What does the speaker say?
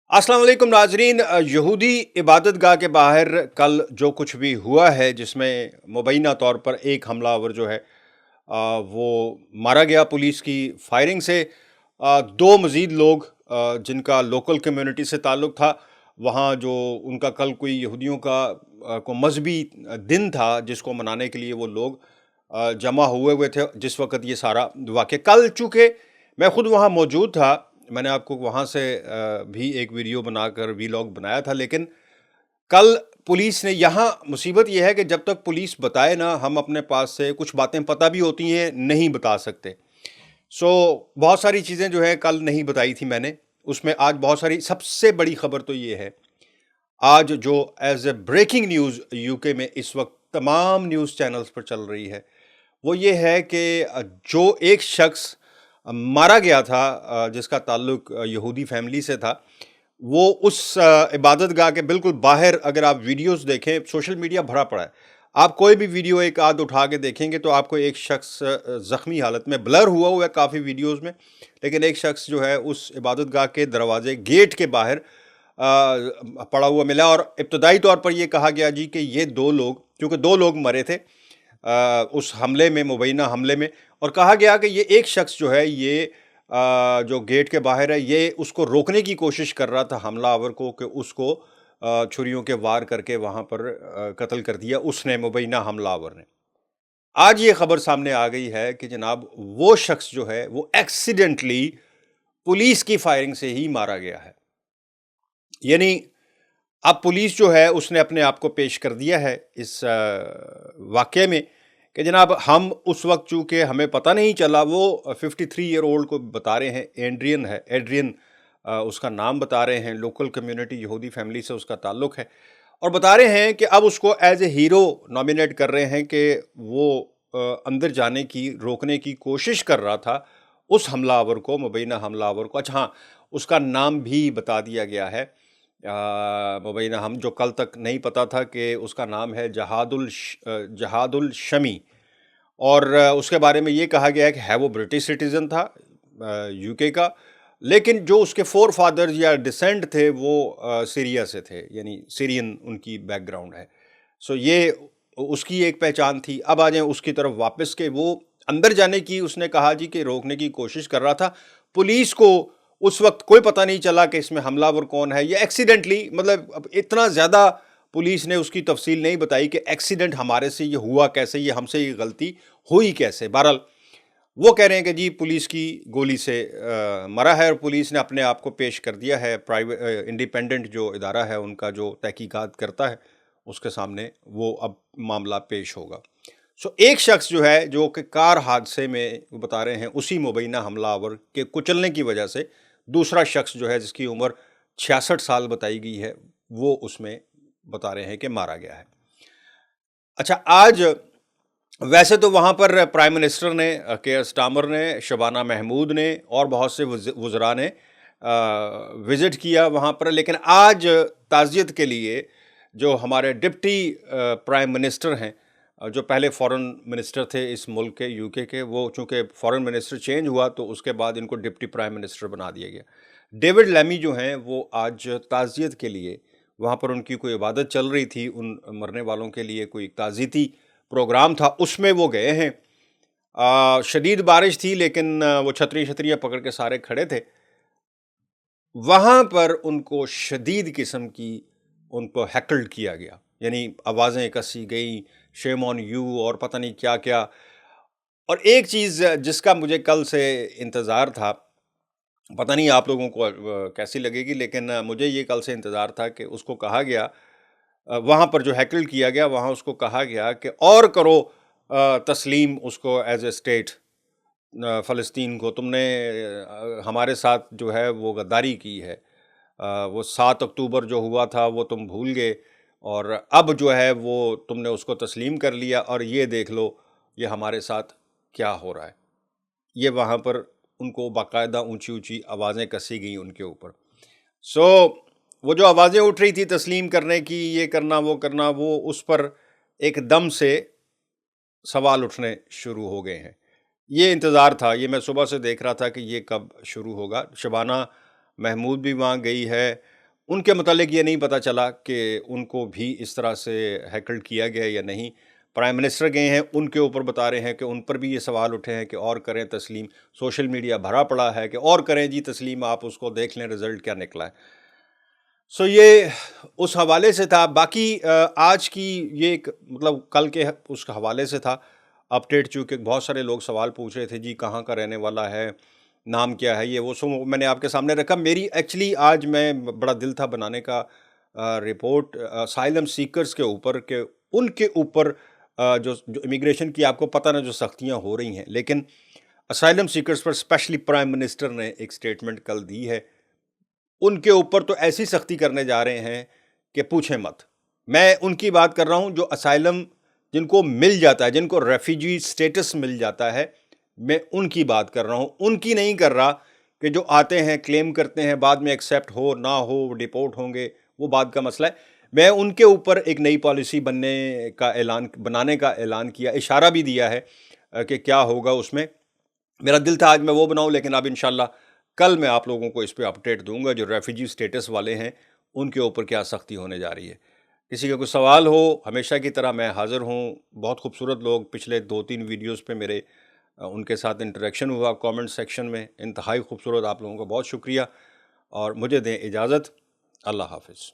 अस्सलाम वालेकुम नाजरीन। यहूदी इबादत गाह के बाहर कल जो कुछ भी हुआ है जिसमें मुबैना तौर पर एक हमलावर जो है वो मारा गया पुलिस की फायरिंग से। दो मज़ीद लोग जिनका लोकल कम्युनिटी से ताल्लुक़ था, वहाँ जो उनका कल कोई यहूदियों का को मजहबी दिन था जिसको मनाने के लिए वो लोग जमा हुए हुए थे जिस वक्त ये सारा वाक़या। कल चूँकि मैं ख़ुद वहाँ मौजूद था, मैंने आपको वहाँ से भी एक वीडियो बनाकर वीलॉग बनाया था, लेकिन कल पुलिस ने यहाँ मुसीबत ये है कि जब तक पुलिस बताए ना, हम अपने पास से कुछ बातें पता भी होती हैं नहीं बता सकते। बहुत सारी चीज़ें जो है कल नहीं बताई थी मैंने, उसमें आज बहुत सारी। सबसे बड़ी खबर तो ये है आज जो as a breaking news UK में इस वक्त तमाम न्यूज़ चैनल्स पर चल रही है, वो ये है कि जो एक शख्स मारा गया था जिसका ताल्लुक यहूदी फैमिली से था, वो उस इबादत गाह के बिल्कुल बाहर, अगर आप वीडियोस देखें, सोशल मीडिया भरा पड़ा है, आप कोई भी वीडियो एक आध उठा के देखेंगे तो आपको एक शख्स ज़ख्मी हालत में, ब्लर हुआ है काफ़ी वीडियोस में, लेकिन एक शख्स जो है उस इबादत गाह के दरवाजे गेट के बाहर पड़ा हुआ मिला। और इब्तदाई तौर पर यह कहा गया जी कि ये दो लोग, क्योंकि दो लोग मरे थे उस हमले में, मुबैना हमले में, और कहा गया कि ये एक शख्स जो है ये जो गेट के बाहर है, ये उसको रोकने की कोशिश कर रहा था हमलावर को, कि उसको छुरियों के वार करके वहाँ पर कत्ल कर दिया उसने, मुबैना हमलावर ने। आज ये खबर सामने आ गई है कि जनाब वो शख्स जो है वो एक्सीडेंटली पुलिस की फायरिंग से ही मारा गया है। यानी अब पुलिस जो है उसने अपने आप को पेश कर दिया है इस वाक़ये में कि जनाब हम उस वक्त, चूँकि हमें पता नहीं चला, वो 53 ईयर ओल्ड को बता रहे हैं, एड्रियन है, एड्रियन उसका नाम बता रहे हैं, लोकल कम्युनिटी यहूदी फैमिली से उसका ताल्लुक़ है, और बता रहे हैं कि अब उसको एज ए हीरो नॉमिनेट कर रहे हैं कि वो अंदर जाने की, रोकने की कोशिश कर रहा था उस हमलावर को, मुबैना हमलावर को। अच्छा हाँ, उसका नाम भी बता दिया गया है मुबैना, हम जो कल तक नहीं पता था कि उसका नाम है जहादुल शमी, और उसके बारे में ये कहा गया है कि है वो ब्रिटिश सिटीज़न था यूके का, लेकिन जो उसके फोर फादर्स या डिसेंट थे वो सीरिया से थे, यानी सीरियन उनकी बैकग्राउंड है। ये उसकी एक पहचान थी। अब आ जाए उसकी तरफ वापस, के वो अंदर जाने की, उसने कहा जी कि रोकने की कोशिश कर रहा था। पुलिस को उस वक्त कोई पता नहीं चला कि इसमें हमलावर कौन है, ये एक्सीडेंटली, मतलब अब इतना ज़्यादा पुलिस ने उसकी तफसील नहीं बताई कि एक्सीडेंट हमारे से ये हुआ कैसे, ये हमसे ये गलती हुई कैसे। बहरहाल वो कह रहे हैं कि जी पुलिस की गोली से मरा है, और पुलिस ने अपने आप को पेश कर दिया है। प्राइवेट इंडिपेंडेंट जो इदारा है उनका, जो तहकीकात करता है, उसके सामने वो अब मामला पेश होगा। एक शख्स जो है, जो कि कार हादसे में, वो बता रहे हैं उसी मुबैना हमलावर के कुचलने की वजह से दूसरा शख्स जो है जिसकी उम्र 66 साल बताई गई है, वो उसमें बता रहे हैं कि मारा गया है। अच्छा, आज वैसे तो वहाँ पर प्राइम मिनिस्टर ने, केयर स्टामर ने, शबाना महमूद ने और बहुत से वज़रा ने विज़िट किया वहाँ पर, लेकिन आज ताज़ियत के लिए जो हमारे डिप्टी प्राइम मिनिस्टर हैं, जो पहले फॉरेन मिनिस्टर थे इस मुल्क के, यूके के, वो चूँकि फॉरेन मिनिस्टर चेंज हुआ तो उसके बाद इनको डिप्टी प्राइम मिनिस्टर बना दिया गया। डेविड लैमी जो हैं वो आज ताज़ियत के लिए, वहाँ पर उनकी कोई इबादत चल रही थी, उन मरने वालों के लिए कोई ताज़ियती प्रोग्राम था, उसमें वो गए हैं। शदीद बारिश थी, लेकिन वो छतरियाँ पकड़ के सारे खड़े थे। वहाँ पर उनको शदीद किस्म की उनको हैकल्ड किया गया, यानी आवाज़ें कसी गई, शेम ऑन यू और पता नहीं क्या क्या। और एक चीज़ जिसका मुझे कल से इंतज़ार था, पता नहीं आप लोगों को कैसी लगेगी, लेकिन मुझे ये कल से इंतज़ार था कि उसको कहा गया, वहाँ पर जो हैकल किया गया, वहाँ उसको कहा गया कि और करो तस्लीम उसको एज ए स्टेट, फ़लस्तीन को। तुमने हमारे साथ जो है वो गद्दारी की है, वो 7 अक्टूबर जो हुआ था वो तुम भूल गए, और अब जो है वो तुमने उसको तस्लीम कर लिया, और ये देख लो ये हमारे साथ क्या हो रहा है। ये वहाँ पर उनको बाकायदा ऊंची ऊंची आवाज़ें कसी गई उनके ऊपर। वो जो आवाज़ें उठ रही थी तस्लीम करने की, ये करना वो करना, वो उस पर एकदम से सवाल उठने शुरू हो गए हैं। ये इंतज़ार था, ये मैं सुबह से देख रहा था कि ये कब शुरू होगा। शबाना महमूद भी वहाँ गई है, ان کے متعلق یہ نہیں پتہ چلا کہ ان کو بھی اس طرح سے ہیکل کیا گیا یا نہیں۔ پرائم منسٹر گئے ہیں، ان کے اوپر بتا رہے ہیں کہ ان پر بھی یہ سوال اٹھے ہیں کہ اور کریں تسلیم، سوشل میڈیا بھرا پڑا ہے کہ اور کریں جی تسلیم، آپ اس کو دیکھ لیں رزلٹ کیا نکلا ہے۔ سو یہ اس حوالے سے تھا۔ باقی آج کی یہ ایک مطلب کل کے اس کے حوالے سے تھا اپڈیٹ، چونکہ بہت سارے لوگ سوال پوچھ رہے تھے جی کہاں کا رہنے والا ہے، نام کیا ہے، یہ وہ سو میں نے آپ کے سامنے رکھا۔ میری ایکچولی آج میں بڑا دل تھا بنانے کا رپورٹ اسائلم سیکرز کے اوپر، کہ ان کے اوپر جو امیگریشن کی آپ کو پتہ نہ جو سختیاں ہو رہی ہیں، لیکن اسائلم سیکرز پر اسپیشلی پرائم منسٹر نے ایک سٹیٹمنٹ کل دی ہے۔ ان کے اوپر تو ایسی سختی کرنے جا رہے ہیں کہ پوچھیں مت۔ میں ان کی بات کر رہا ہوں جو اسائلم جن کو مل جاتا ہے، جن کو ریفیوجی سٹیٹس مل جاتا ہے، میں ان کی بات کر رہا ہوں، ان کی نہیں کر رہا کہ جو آتے ہیں کلیم کرتے ہیں بعد میں ایکسیپٹ ہو نہ ہو ڈیپورٹ ہوں گے، وہ بات کا مسئلہ ہے۔ میں ان کے اوپر ایک نئی پالیسی بنانے کا اعلان کیا، اشارہ بھی دیا ہے کہ کیا ہوگا اس میں۔ میرا دل تھا آج میں وہ بناؤں، لیکن اب انشاءاللہ کل میں آپ لوگوں کو اس پہ اپڈیٹ دوں گا، جو ریفیوجی سٹیٹس والے ہیں ان کے اوپر کیا سختی ہونے جا رہی ہے۔ کسی کا کوئی سوال ہو ہمیشہ کی طرح میں حاضر ہوں۔ بہت خوبصورت لوگ پچھلے 2-3 ویڈیوز پہ میرے ان کے ساتھ انٹریکشن ہوا کامنٹ سیکشن میں، انتہائی خوبصورت، آپ لوگوں کا بہت شکریہ، اور مجھے دیں اجازت، اللہ حافظ۔